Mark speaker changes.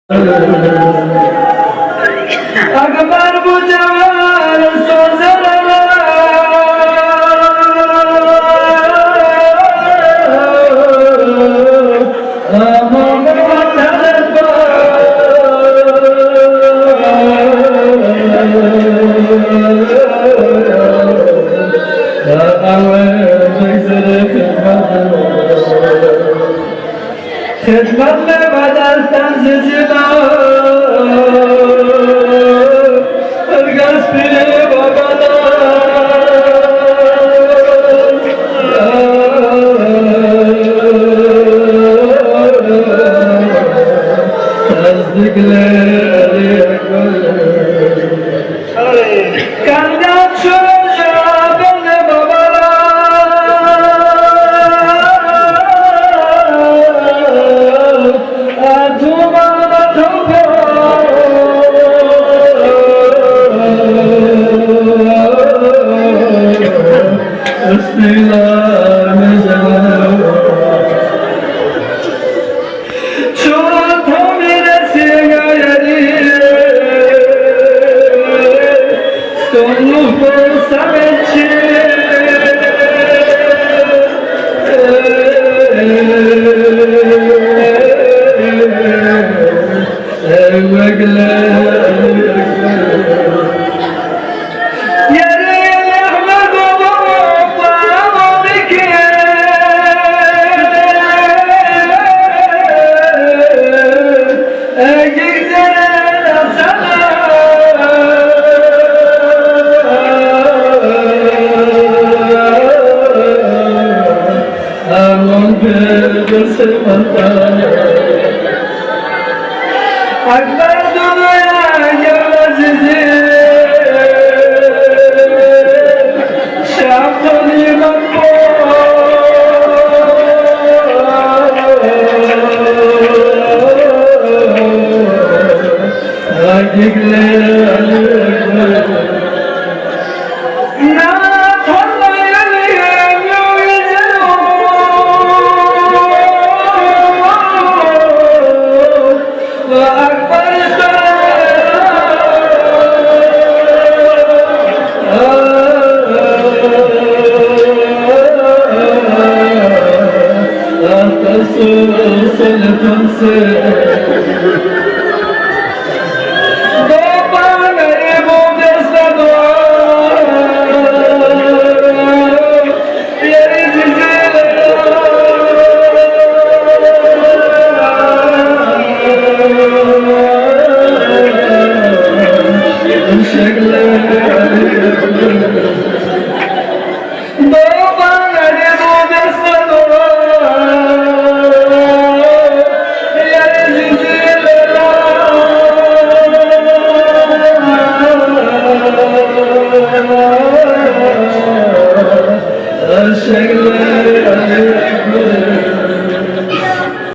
Speaker 1: اکبر bu cemal sözlerine aman vatandaş خدمت میں بدل تنزیلا ارگس پیرے بابالا تصدیقلے کندہ çocuğa benle babala adumana topa Bismillah mezara Çoğu tomiresi gayeri Sonluk olsam etçi Akbar dünyaya gelmez idi Şam'dan iman Teşekkürler.